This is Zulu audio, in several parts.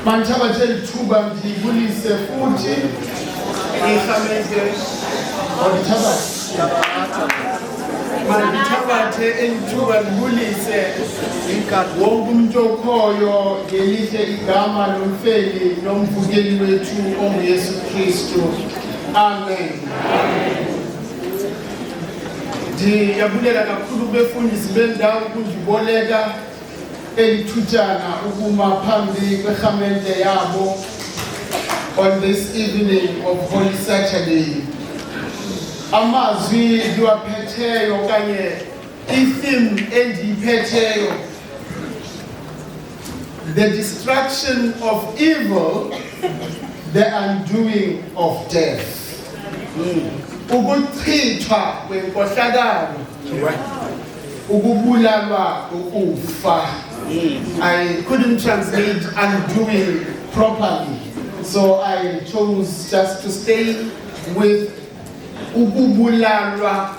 Manthabathe lithuba ndibulise futhi ikhamente mandithabathe elithuba ndibulise wonke umuntu okhoyo ngelihle igama lomfeli nomvukeli wethu onguYesu Kristu. Amen. Ndiyabulela kakhulu befundisi bendawo ukundiboleka elithutshana ukuma phambi kwekhamente yabo on this evening of Holy Saturday. Amazwi liwaphetheyo kanye i-theme endiyiphetheyo, the destruction of evil, the undoing of death. Ukuchithwa kwenkohlakalo, ukubulalwa ukufa. I couldn't translate undoing properly, so I chose just to stay with ukubulalwa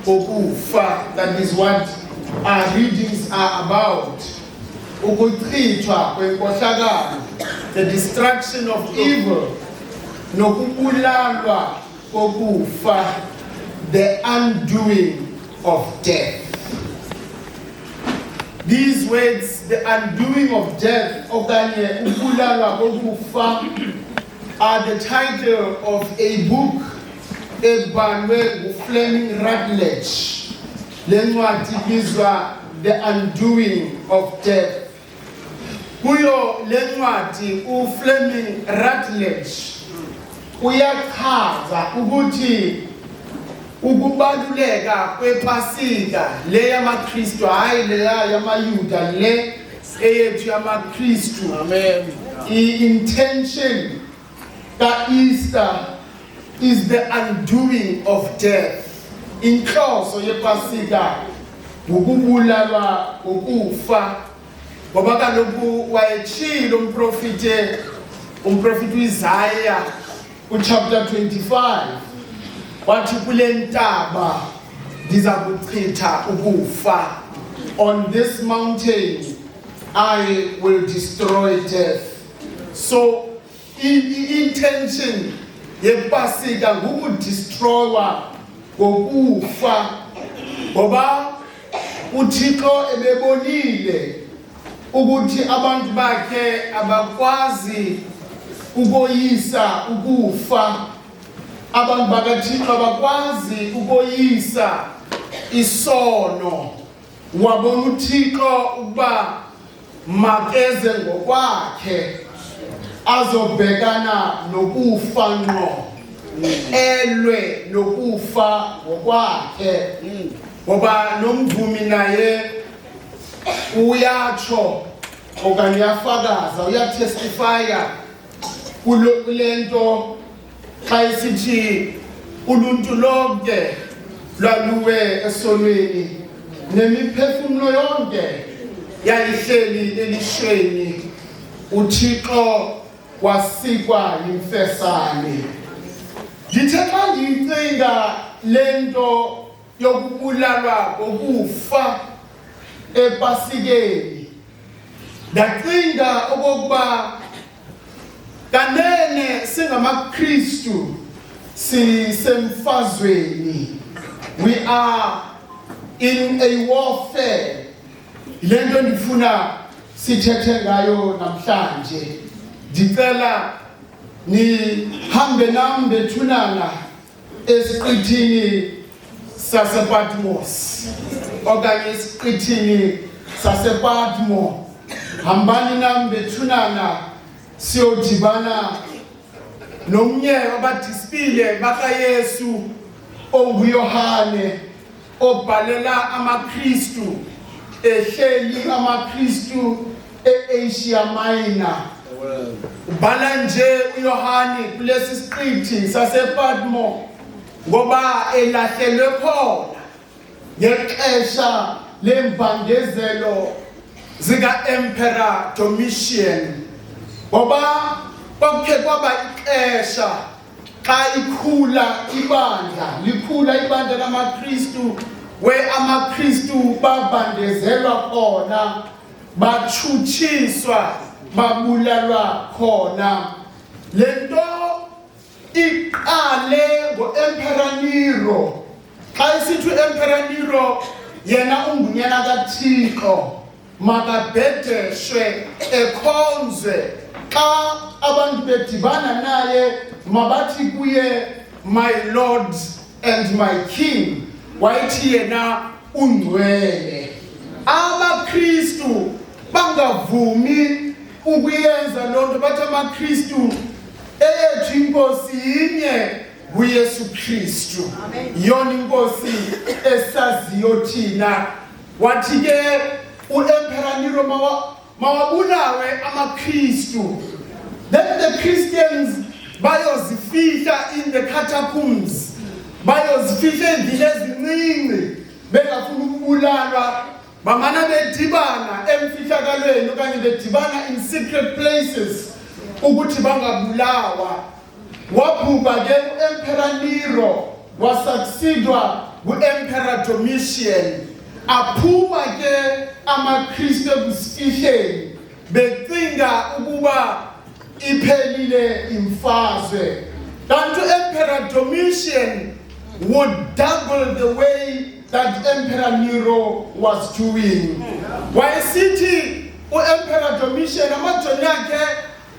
ukufa. That is what our readings are about. Ukuchithwa kwenkohlakalo, the destruction of evil, nokubulalwa ukufa, the undoing of death. These words, the undoing of death, okanye ukubulalwa ukufa, are the title of a book ebhalwe nguFleming Rutledge. Le ncwadi ibizwa The Undoing of Death. Kuyo le ncwadi uFleming Rutledge uyachaza ukuthi ukubaluleka kwePasika le yamaKristu, hayi le yamayuda, le eyethu yamaKristu. Amen. I-intention ka-Easter is the undoing of death. Inhloso yePasika ukubulalwa ukufa, ngoba kaloku wayetshilo umprofeti Isaiah chapter 25 wathi kule ntaba ndiza kuchitha ukufa. On this mountain I will destroy death. So intention yePasika ngukudestroywa ngokufa, ngoba uThixo ebebonile ukuthi abantu bakhe abakwazi ukoyisa ukufa. Abantu bakaThixo abakwazi ukoyisa isono. Wabona uThixo ukuba makeze ngokwakhe azobhekana nokufa ngqo, elwe nokufa ngokwakhe. Ngoba nomvumi naye uyatsho okanye uyafakaza, uyatestifya kule nto xa isithi uluntu lonke lwaluwe esonweni nemiphefumulo yonke yayihleli elishweni, uThixo wasikwa yimfesane. Ndithe xa ndiyicinga le nto yokubulalwa kokufa ePasikeni, ndacinga okokuba kanene singamaKristu sisemfazweni. We are in a warfare. Le nto ndifuna sithethe ngayo namhlanje. Ndicela nihambe nam bethunana esiqithini sasePatmos okanye esiqithini sasePatmo. Hambani nam bethunana siyodibana nomnye wabadisipile bakaYesu onguYohane, obhalela amaKristu, ehleli amaKristu eAsia Minor. Ubhala nje uYohane kulesi siqithi sasePatmo ngoba elahlelwe khona ngexesha lembandezelo zika-Emperor Domitian. Ngoba kwakhe kwaba ixesha xa likhula ibandla lamaKristu, where amaKristu babandezelwa khona, batshutshiswa babulalwa khona. Lento iqale ngo-Emperor Nero. Xa isithi u-Emperor Nero yena ungunyana kaThixo, makabhedeshwe ekhonzwe. Xa abantu bedibana naye mabathi kuye my Lord and my King. Wayithi yena ungcwele. AmaKristu bangavumi ukuyenza lonto, bathi amaKristu eyethu inkosi yinye nguYesu Kristu. Yona inkosi esaziyo thina. Wathi ke u-Emperor Nero mawabulawe amaKristu, then the Christians bayozifihla in the catacombs, bayozifihla endlini ezincinci bengafuna ukubulalwa, bamana bedibana emfihlakalweni okanye bedibana in secret places ukuthi bangabulawa. Wabhubha ke u-Emperor Nero wasucceedwa ngu-Emperor Domitian. Aphuma ke amaKristu ebusifihleni becinga ukuba iphelile imfazwe. Kanti u-Emperor Domitian would double the way that Emperor Nero was doing. Wayesithi u-Emperor Domitian amajoni akhe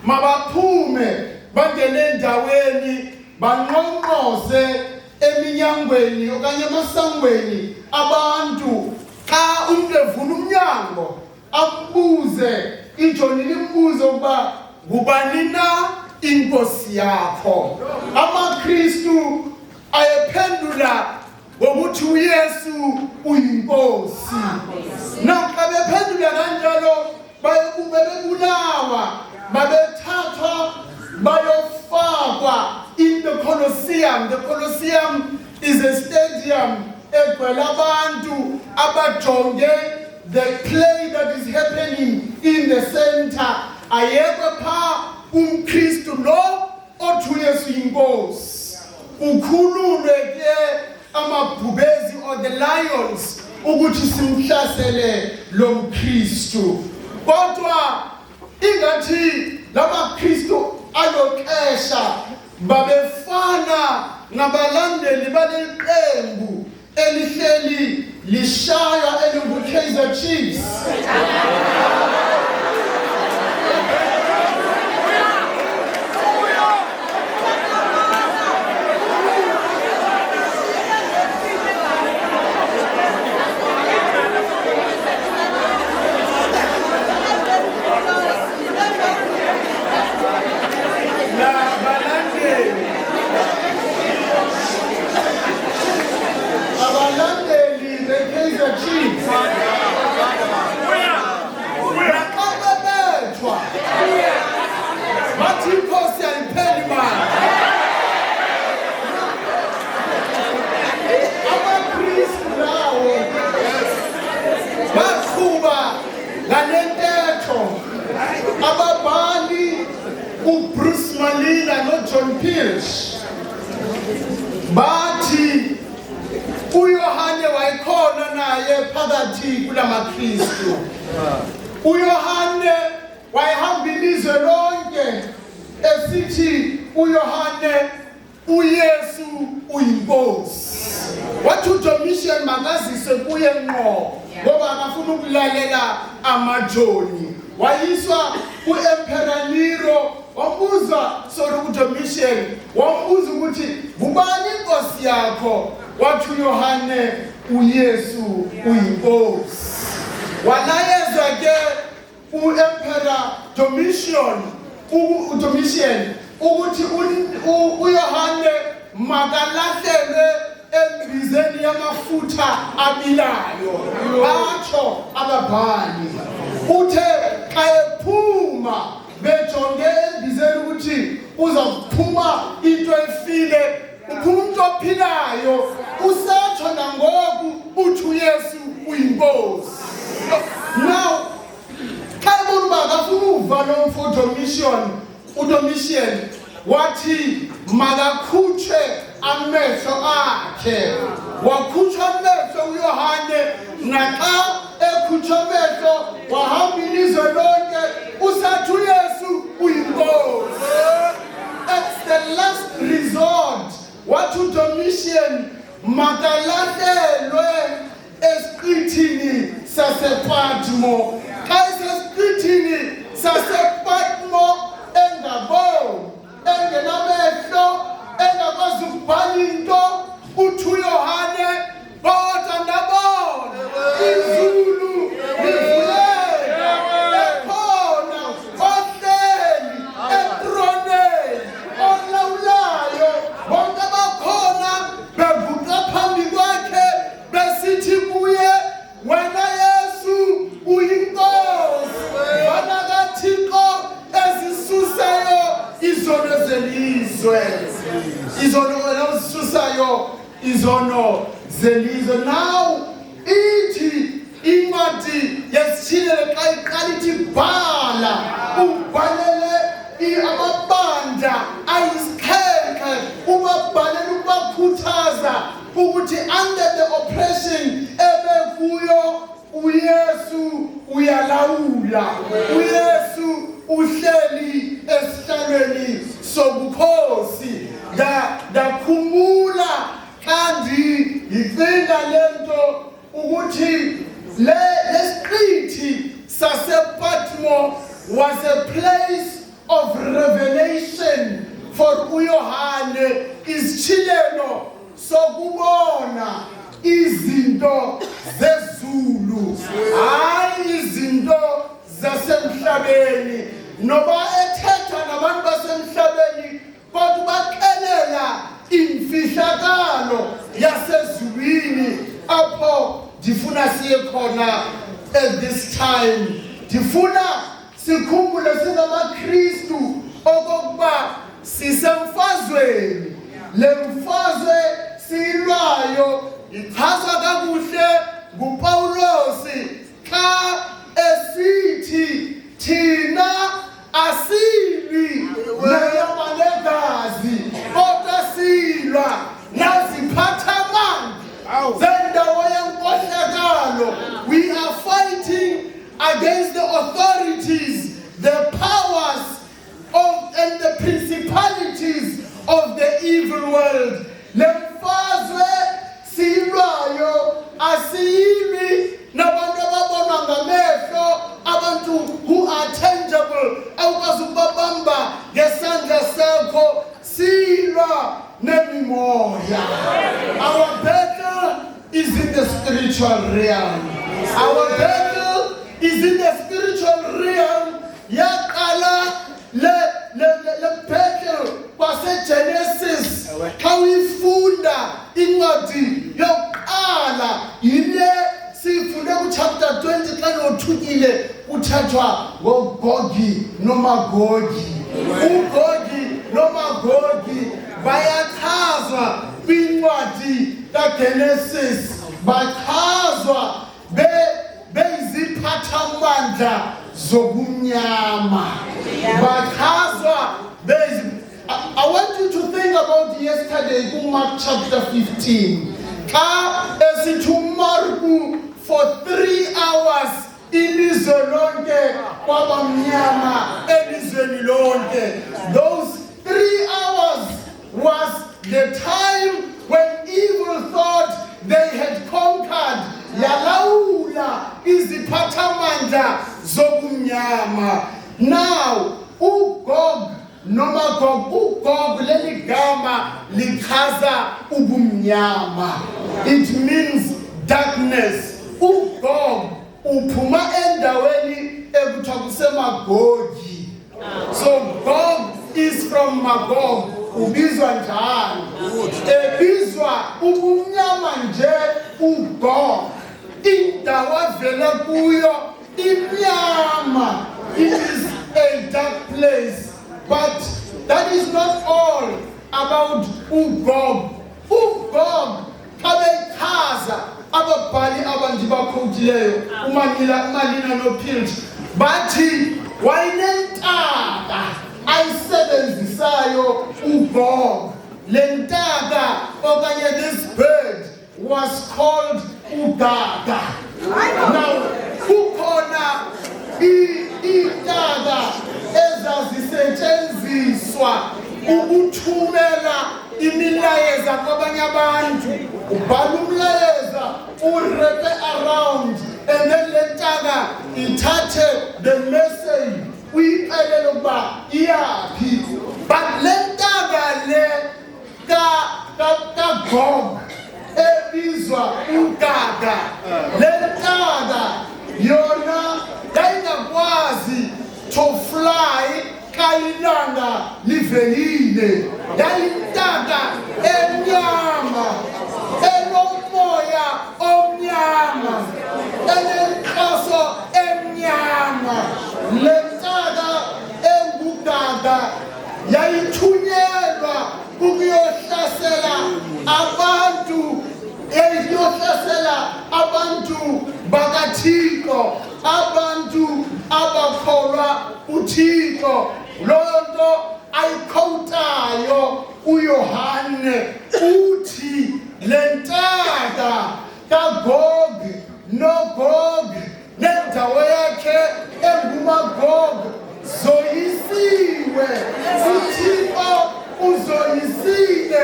mabaphume bangene endaweni banqonqoze eminyangweni okanye emasangweni abantu. Xa umuntu evula umnyango abuze ijoni limbuze ukuba ngubani na inkosi yakho. AmaKristu ayephendula ngokuthi uYesu uyinkosi. Naxa bephendula kanjalo bebulawa, babethathwa bayofakwa in the Colosseum. The Colosseum is a stadium egcwele abantu abajonge the play that is happening in the center. Ayekwe pha umKristu lo othi uYesu yinkosi. Ukhululwe ke amabhubezi or the lions ukuthi simhlasele lo mKristu. Kodwa ingathi lamaKristu aloxesha babefana nabalandeli baleqembu elihleli lishaya elingu-Kaizer Chiefs. uBruce Malina noJohn Pierce bathi uYohane wayekhona naye phakathi kulamaKristu. uYohane wayehamba ilizwe lonke esithi uYohane uYesu uyinkosi. Wathi uDomitian makazise kuye ngqo ngoba akafuna ukulalela amajoni. Wayiswa ku-Emperor Nero wabuza uDomitian wabuza ukuthi ngubani inkosi yakho? Wathi uYohane uYesu uyinkosi. Walayezwa ke u-Emperor Domitian ukuthi uYohane makalahlelwe embizeni yamafutha abilayo. Batsho ababhali uthe xa ephuma bejonge embizeni ukuthi uzakuphuma into efile, uphuma umuntu ophilayo, usatsho nangoku uthi uYesu uyinkosi. Now xa ebona uba akafuna uva lo mfo uDomitian wathi makakhutshwe amehlo akhe. Wakhutshwa amehlo uYohane naxa ekhutshamehlo wahamba ilizwe lonke usathi uYesu uyinkosi. It's the last resort. Wathi Domitian makalahlelwe esiqithini sasePatmo. Xa isesiqithini sasePatmo engaboni, engenamehlo, engakwazi ukubhala into, uthi uYohane kodwa ndabona izulu livuleka ekhona ohleli etroneni olawulayo, bonke abakhona beguqa phambi kwakhe besithi kuye, wena Yesu uyinkosi, wena kaThixo ezisusayo izono zelizwe. Izono ezisusayo izono zelizwe. Now ithi incwadi yesitshile xa iqala ithi bhala, ubhalele amabandla ayisixhenxe, ubabhalele ukubakhuthaza ukuthi under the oppression ebekuyo uYesu uyalawula, uYesu uhleli esihlalweni sobukhosi. Ndakhumbula xa ndiyicinga lento ukuthi lesiqithi sasePatmo was a place of revelation for uYohane, isitshilelo sokubona izinto zezulu, hayi izinto zasemhlabeni. Noba ethetha nabantu basemhlabeni kodwa baxelela imfihlakalo yasezulwini apho ndifuna siye khona at this time. Ndifuna sikhumbule singamaKristu okokuba sisemfazweni. Le mfazwe silwayo ichazwa kakuhle nguPawulosi xa esithi thina asilwi nenyama negazi kodwa silwa naziphathamandla zendawo yenkohlakalo. We are fighting against the authorities, the powers and the principalities of the evil world. Le mfazwe silwayo asiyilwi nabantu ababonwa ngamehlo, abantu who are tangible, awukwazi ukubabamba ngesandla sakho. Silwa nemimoya. Our battle is in the spiritual realm. Our battle is in the spiritual realm. Yaqala le battle kwaseGenesis, xa uyifunda incwadi yokuqala yile sifunde kuchapter 20 xa nothukile kuthathwa ngoGogi noMagogi. uGogi noMagogi bayachazwa kwincwadi kaGenesis, bachazwa beyiziphathamandla zobumnyama, bachazwa I want you to think about yesterday in Mark chapter 15. Xa esithi uMarku for 3 hours ilizwe lonke kwabamnyama elizweni lonke. Those 3 hours was the time when evil thought they had conquered. Yalawula iziphathamandla zobumnyama. Now uGog noMagog, uGog leli gama lichaza ubumnyama. It means darkness. uGog uphuma endaweni ekuthiwa kuseMagogi. So Gog is from Magog. Ubizwa njalo. Ebizwa ubumnyama nje uGog. Indawo avela kuyo imnyama. It is a dark place. But that is not all about uGog. uGog kabechaza ababhali abandibakhotileyo uMalina noPilt bathi wayinentaka ayisebenzisayo uGog. Le ntaka okanye this bird was called uGaga. Now kukhona intaka ezazisetshenziswa ukuthumela imilayeza kwabanye abantu. Ubhala umlayeza urepe around and then lentaka ithathe the message uyixelele ukuba iyaphi. But lentaka le kaGog ebizwa uGaga, lentaka yona yayingakwazi to fly kayilanga livelile. Yayintaka emnyama enomoya omnyama enenhloso emnyama. Lentaka enguGaga yayithunyelwa ukuyohlasela abantu bakaThixo, abantu abakholwa uThixo. Loyo nto ayikhotayo uYohane uthi lentaka kaGog noGog nendawo yakhe enguMagog zoyisiwe. uThixo uzoyisile,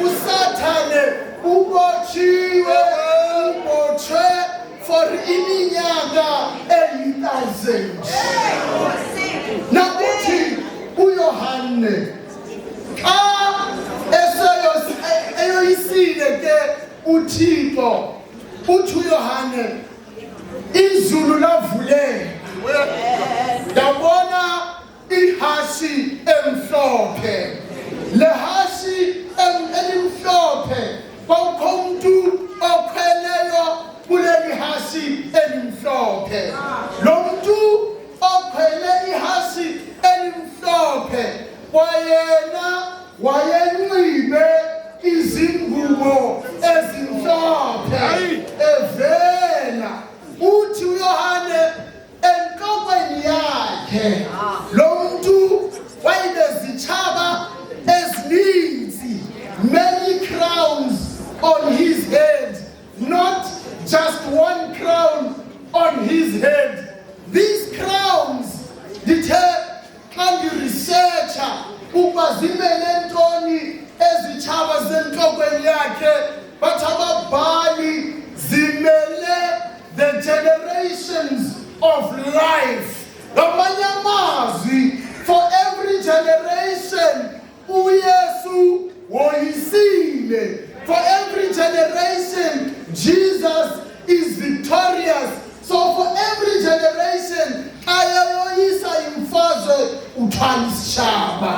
uSathane ubotshwe for iminyaka 8,000. Nakuthi uYohane xa eyoyisile ke uThixo, uthi uYohane izulu lavuleka, yabona ihashi emhlophe. Le hashi elimhlophe kwakukho umuntu okhweleyo kuleli hashi elimhlophe. Lo muntu okhwele ihashi elimhlophe kwayena wayenxibe izingubo ezimhlophe evela. Uthi uYohane enhlokweni yakhe lo muntu wayezitshaba ezininzi, many crowns on his head, not just one crown on his head. These crowns dithe xa ngiresearcha ukuba zimele ntoni ezitshaba zenhlokweni yakhe, bathi ababhali zimele the generations of life. Ngamanye amazwi, for every generation uYesu woyisile. For every generation Jesus is victorious. So for every generation ayoyisa imfazwe uthwala isishaba.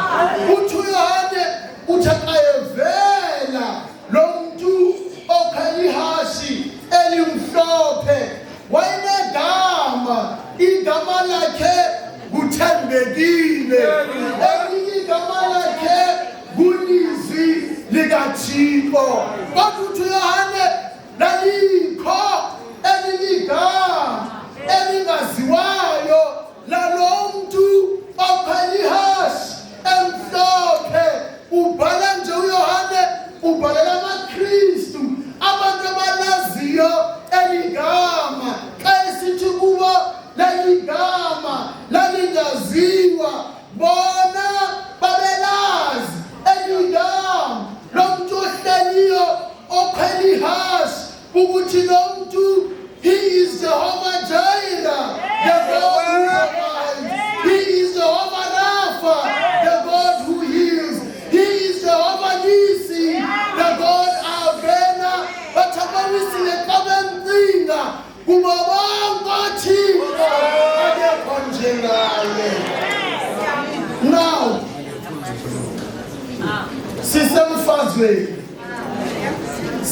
Uthi uYohane uthi ayevela lo muntu okhwele ihashi elimhlophe wayenegama, igama lakhe nguThembekile, elinye igama lakhe nguLizwi likaThixo. Kodwa uthi uYohane lalikho elinye igama elingaziwayo lalo muntu okhwele ihashi emhlophe. Ubhala nje uYohane, ubhalela amaKristu, abantu abalaziyo eligama. Xa esithi kubo leligama lalingaziwa, bona babelazi eligama lo muntu ohleliyo okhwele ihashi ukuthi lo muntu he is Jehovah Jireh, the God who provides. He is Jehovah Rapha, the God who heals. He is Jehovah Nisi, the God Avena. Bathabawisile kabenzinga kuba bangathixo akekho njengaye. Now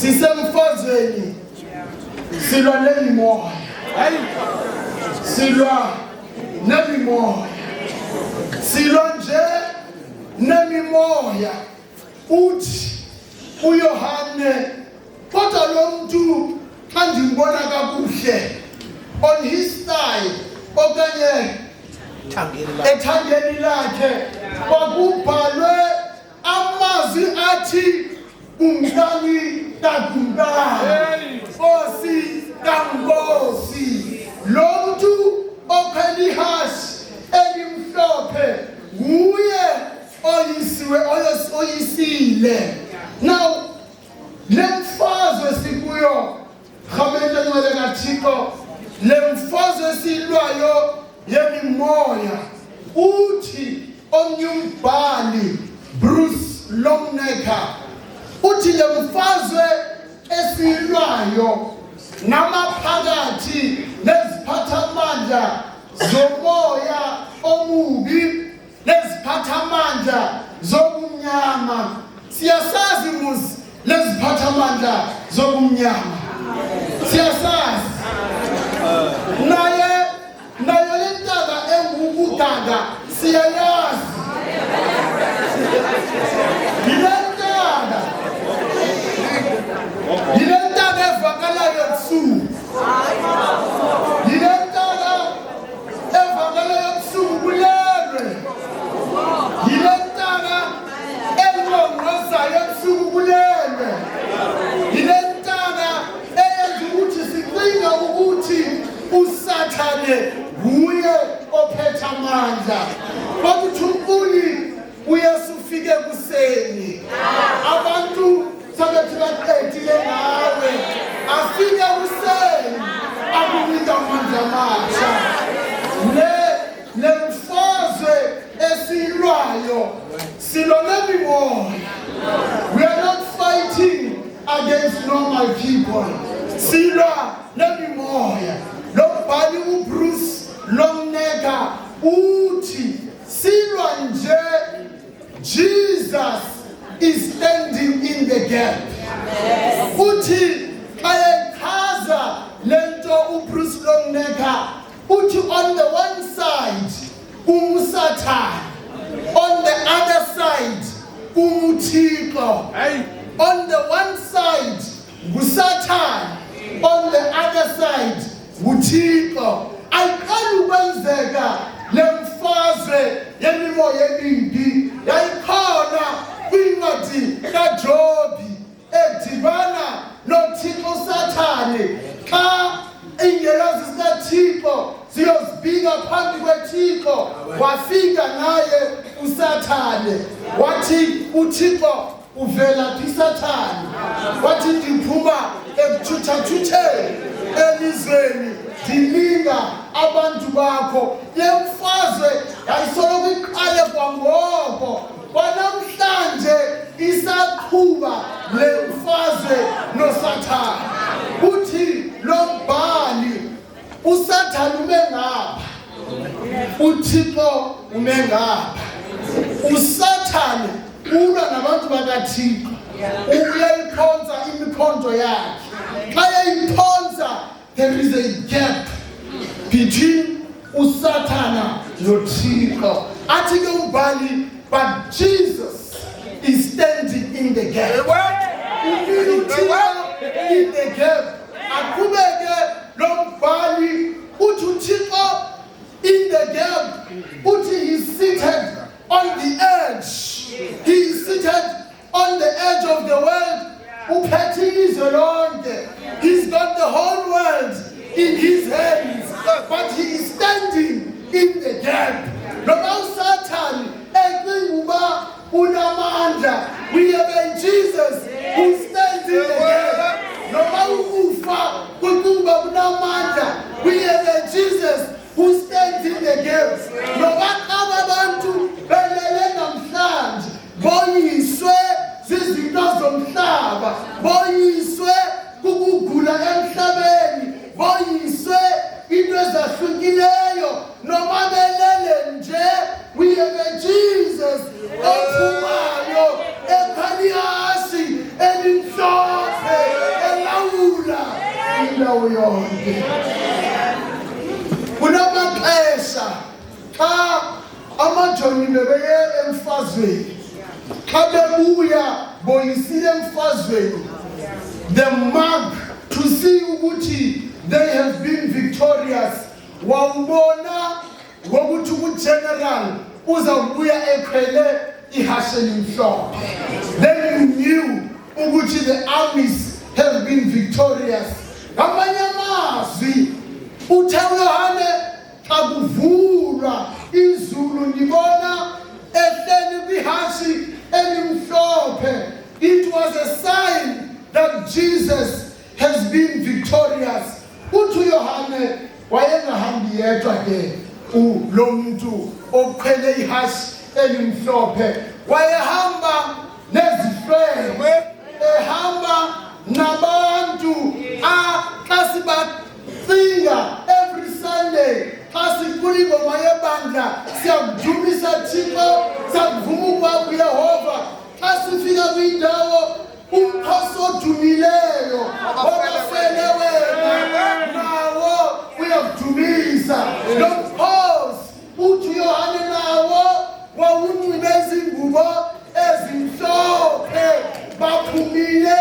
sisemfazweni silwa nemimoya, silwa nje nemimoya. Uthi uYohane, kodwa lo muntu xa ndimbona kakuhle on his side okanye ethangeni lakhe kwakubhalwe amazwi athi kumkani kakumkani, Nkosi kaNkosi. usoyisile. Now lemfazwe sikuyo khamela ngale kaThixo, lemfazwe silwayo yemimoya. Uthi omnyumbhali Bruce Longnecker uthi lemfazwe esilwayo namaphakathi neziphathamandla zomoya omubi neziphathamandla zobumnyama. Siyasazi muzi leziphathamandla zobumnyama, siyasazi. Naye lentaka engukudanga siyayazi. Yilentaka evakalayo ebusuku. Yilentaka evakalayo ebusuku kulelwe. Yilentaka engqongqozayo ebusuku kulelwe. Yilentaka eyenza ukuthi sicinga ukuthi uSathane nguye ophethe amandla. Bakuthi unkuli uyasufike kuseni. Abantu sabethi baqedile ngawe. Afike kuseni akunika amandla amasha. Lemfazwe esilwayo silona mimoya. We are not fighting against normal people. Silwa nemimoya. Lombhali uBruce Longnecker uthi silwa nje, Jesus is standing in the gap. Uthi ayachaza lento uBruce Longnecker uthi on the one side uMsatan, on the other side uMthixo. On the one side uSatan, on the other side uThixo. Ayiqala ukwenzeka lemfazwe yemimoya emimbi yayikhona kwincwadi kaJobi edibana noThixo uSathane. Xa ingelosi zikaThixo ziyozibika phambi kweThixo, wafika naye uSathane wathi uThixo uvela phi Sathane? Wathi ndiphuma ekuthuthathutheni elizweni ndilinga abantu bakho. Lemfazwe yayisoloko iqale kwangoko, kwanamhlanje isaqhuba lemfazwe noSathane. Uthi lo mbhali uSathane ume ngapha, uThixo ume ngapha. uSathane ulwa nabantu bakaThixo, uyayiphonsa imikhonto yakhe. Xa yayiphonsa, there is a gap between uSathane noThixo. Athi ke umbhali, but Jesus is standing in the gap. In the gap. Akubeke lo mbhali uthi uThixo in the gap. Uthi he is seated on the edge. He is seated on the edge of the world. Uphethe ilizwe lonke. He's got the whole world in his hands, but he is standing in the gap. Noma uSathane ecinga uba unamandla, we have a Jesus who stands in the gap. Noma ukufa kuba unamandla, we have a Jesus who stands in the gap. Noma abantu belele namhlanje boyiswe zizinto zomhlaba, boyiswe kukugula emhlabeni, boyiswe into ezahlukileyo, noma belele nje, we have a Jesus ophumayo ekhanyasi elimhlophe elawula indawo yonke. Kunamaxesha xa amajoni bebeye emfazweni, xa bebuya boyisile emfazweni, the mark to see ukuthi they have been victorious wawubona ngokuthi ugeneral uzabuya eqhele ihashe elimhlophe. Then you knew ukuthi the armies have been victorious. Ngamanye amazwi uthe uYohane xa kuvulwa izulu ndibona ehleli kwihashi elimhlophe Jesus has been victorious. Uthi uYohane wayengahambi yedwa ke lo muntu oqhele ihashi elimhlophe, wayehamba nezifebe, ehamba nabantu xa sibacinga every Sunday. Xa sicula ingoma yebandla siyakudumisa Thixo, siyakuvuma ukwakho Yehova. Xa sifika kwindawo umphaso odumileyo obafele wena nawo uyakudumisa. Lo mphosi uthi uYohane nawo wawunxibe izingubo ezimhlophe, baphumile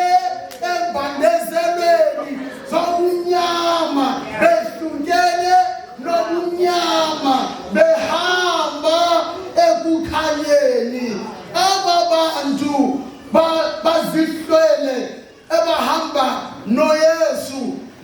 embandezelweni zobumnyama, behlukene nobunyama, behamba ekukhanyeni. Aba bantu bazihlwele ebahamba noYesu,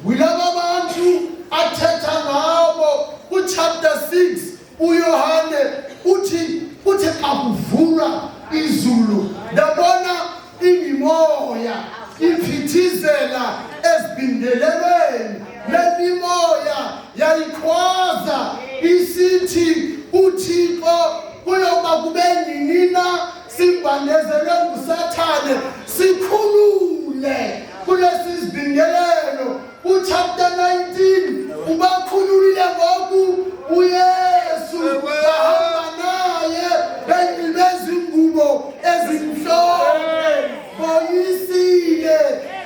yilaba bantu athetha ngabo kuchapter 6. uYohane uthi xa kuvulwa izulu ndabona imimoya iphithizela ezibingelelweni. Le mimoya yayikhwaza isithi uThixo kuyoba kube nina simbandezelwe nguSathane, sikhulule kulesi sibingelelo. Chapter 19 ubakhululile ngoku uYesu bahamba naye benxibe izingubo ezimhlophe, boyisile.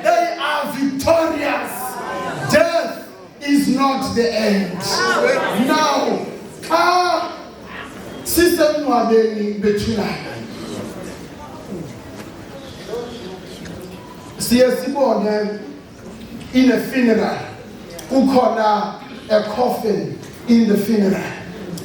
They are victorious. Death is not the end. Now xa sisemngcwabeni bethunana siye sibone in a funeral kukhona a coffin in the funeral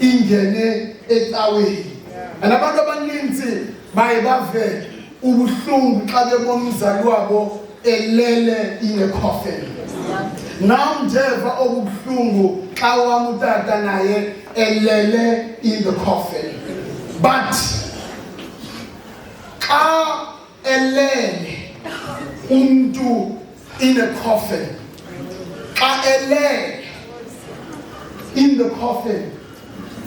ingene ecaweni, and abantu abaninzi baye bave ubuhlungu xa bebona umzali wabo elele in a coffin. Nam ndeva obuhlungu xa wam utata naye elele in the coffin. But xa elele umntu in a coffin, xa elele in the coffin,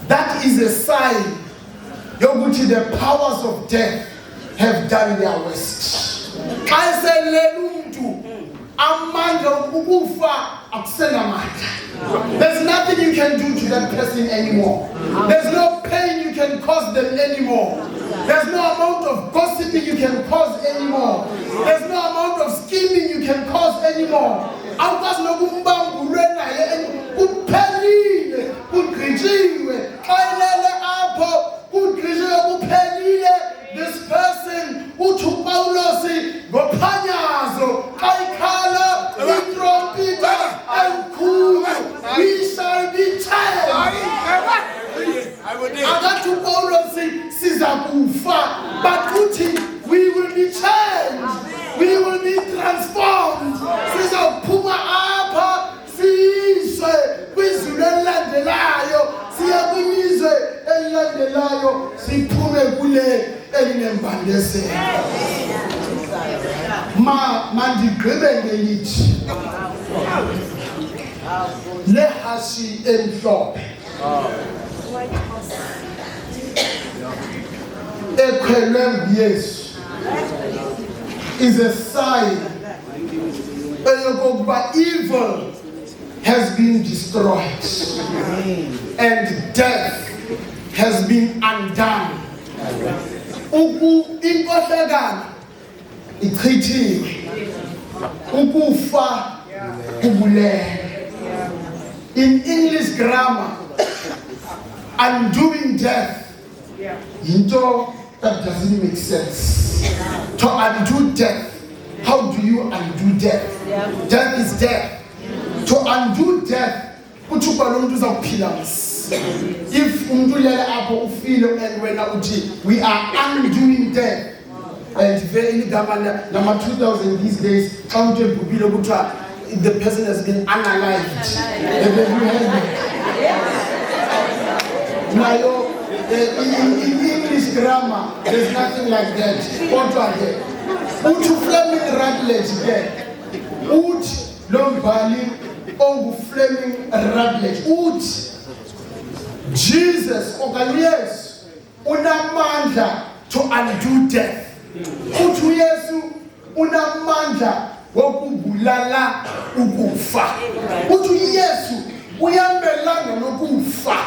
that is a sign yokuthi the powers of death have done their worst. Xa eselele umntu amandla ukufa akusenamandla. There's nothing you can do to that person anymore. There's no pain you can cause them anymore. There's no amount of gossiping you can cause anymore. There's no amount of scheming you can cause anymore. Awukwazi nokumbambulwe naye kuphelile, kugqitshiwe. Xa elele apho kugqitshiwe kuphelile. This person uthi uPawulos ngophanyazo xa ikhala itrompita enkulu, we shall be changed. Akathi uPawulos siza kufa, but uthi we will be changed, we will be transformed. Sizophuma apha siyiswe kwizulu elilandelayo, siye kwilizwe elilandelayo, siphume kule elinembandezelo. Mandigqibe ngelithi le hashi emhlophe ekhwelwe nguYesu is a sign that evil has been destroyed and death has been undone. Inkohlakalo ichithiwe, ukufa kubulele. In English grammar, undoing death into that doesn't make sense. To undo death, how do you undo death? Death is death. To undo death, uchuba lo muntu uzakuphila msi. If umuntu lele apho ufile and wena uthi we are undoing death, and very igama nama 2000 these days xa umuntu ebhubhile kuthiwa the person has been unalived. Have you heard it? Nayo in English grammar there's nothing like that. Kodwa ke uthi Fleming Rutledge ke uthi lo mbhali ongu-Fleming Rutledge uthi Jesus okanye uYesu unamandla to undo death. Uthi uYesu unamandla wokubulala ukufa. Uthi uYesu uyamelana nokufa,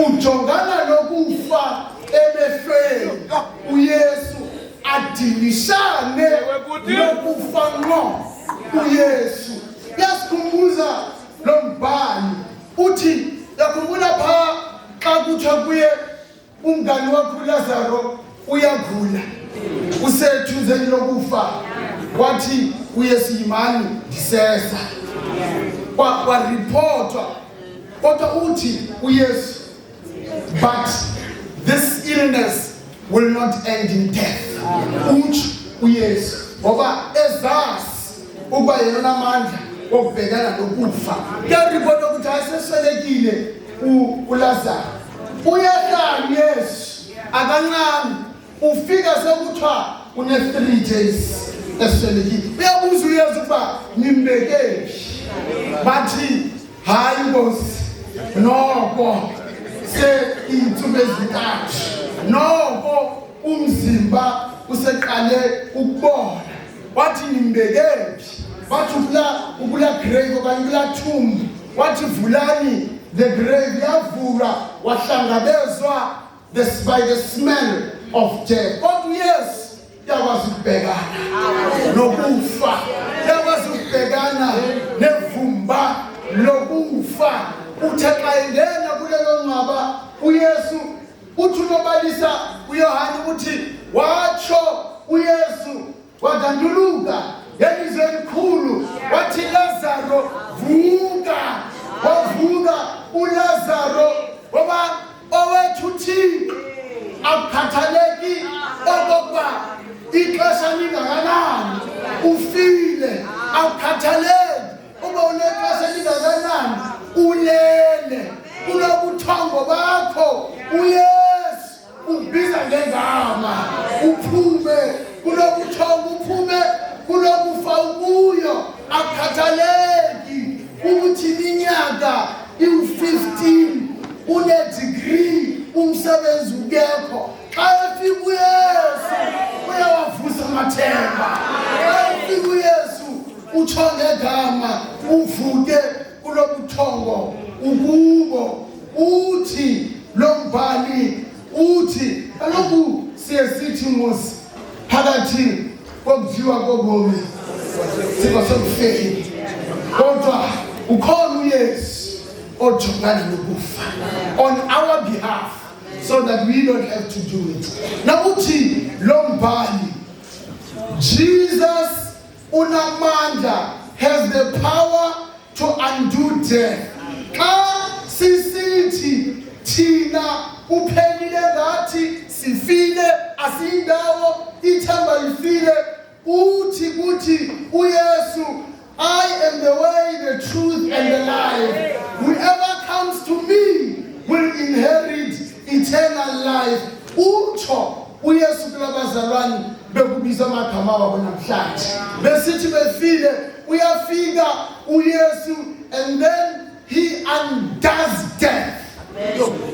ujongana nokufa emehlweni. uYesu adilishane nokufa ngqo. uYesu yasikhumbuza lo mbhali uthi yakhumbula pha xa kuthiwa kuye umngani wakho uLazaro uyagula usethunzeni lokufa, wathi uYesu yimani ndiseza waripotwa, kodwa uthi uYesu, but this illness will not end in death. Uthi uYesu ngoba ezazi ukuba yena amandla okubhekana nokufa. Kuyaripotwa ukuthi ayeseswelekile uLazaro, uyahlala uYesu akancane, ufika sekuthiwa une 3 days eswelekile. Uyabuza uYesu ukuba nimbekephi, bathi hayi Nkosi, noko sey'nsuku ezintathu, noko umzimba useqale ukubona. Wathi nimbekephi, wathi ukula grave okanye kula tomb, wathi vulani the grave, yavulwa wahlangabezwa by the smell of death. Kodwa uYesu yakwazi ukubhekana nokufa, yakwazi ukubhekana nevumba lokufa. Uthe xa engena kulelo nqaba uYesu uthi unobalisa uYohane uthi watsho uYesu wadanduluka ngelizwi elikhulu wathi Lazaro vuka. Wavuka uLazaro ngoba owethu uThixo akukhathaleki okokuba ixesha lingakanani ufile, akukhathaleki uba unexesha lingakanani ulele, kunobuthongo bakho uYesu ubiza ngegama uphume kunobuthongo, uphume kunokufa ukuyo. Akukhathaleki ukuthi iminyaka iwu-15 une-degree umsebenzi ukekho. Xa efika uYesu uyawavusa amathemba. Xa efika uYesu utsho ngegama uvuke kulobuthongo ukubo. Uthi lo mbhali uthi kaloku siye sithi mos phakathi kokudliwa kobomi siba sekufeni, kodwa ukhona uYesu ojongana nokufa on our behalf so that we don't have to do it. Na uthi lo mbhali Jesus unamandla, has the power to undo death. Xa sisithi thina uphelile ngathi sifile asiyindawo ithemba lifile, uthi kuthi uYesu, I am the way, the truth and the life. Whoever comes to me will inherit eternal life. Utsho uYesu kulabazalwane bekubiza amagama wabo namhlanje besithi befile uyafika uYesu, and then he undoes death.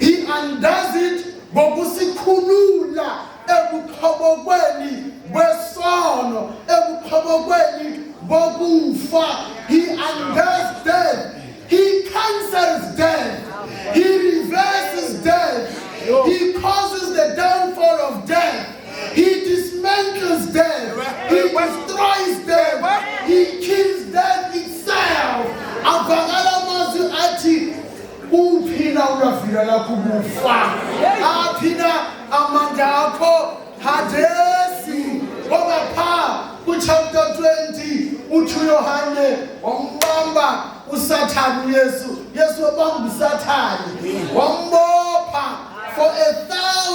He undoes it ngokusikhulula ebuqhobokweni besono, ebuqhobokweni bokufa. He undoes death. He cancels death. He reverses death. He causes the downfall of death. He dismantles death. He destroys death. He kills death itself. Avakala mazwi athi uphina ulafika lakho kufa. Aphina amandla akho hadesi. Ngoba pha kuchapter 20 uthi uYohane wambamba uSathane uYesu. Yesu wabamba uSathane wambopha for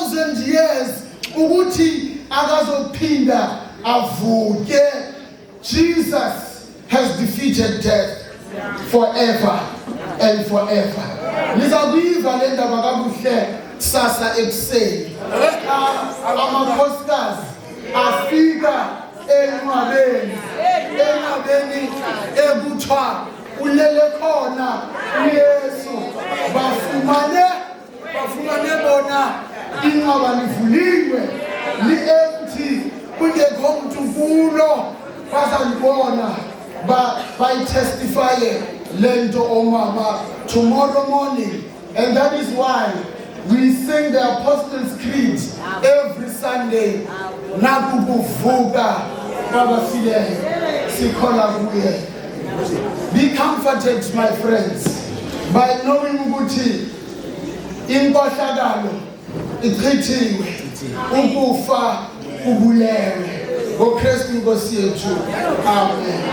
1,000 years ukuthi akazophinda avuke. Jesus has defeated death forever and forever. Nizakuyiva le ndaba kabuhle kusasa ekuseni. Amakhosikazi afika enqwabeni entabeni ekuthiwa ulele khona uYesu. Bafumane bona inqaba livuliwe li-empty kungekho mntu kulo. Bazalibona bayitestifye le nto omama tomorrow morning. And that is why we sing the Apostles' Creed every Sunday. Nakukuvuka kwabafileyo sikholwa kuye. Be comforted, my friends, by knowing ukuthi inkohlakalo ichithiwe, ukufa kubulewe ngoKristu Nkosi yethu. Amen.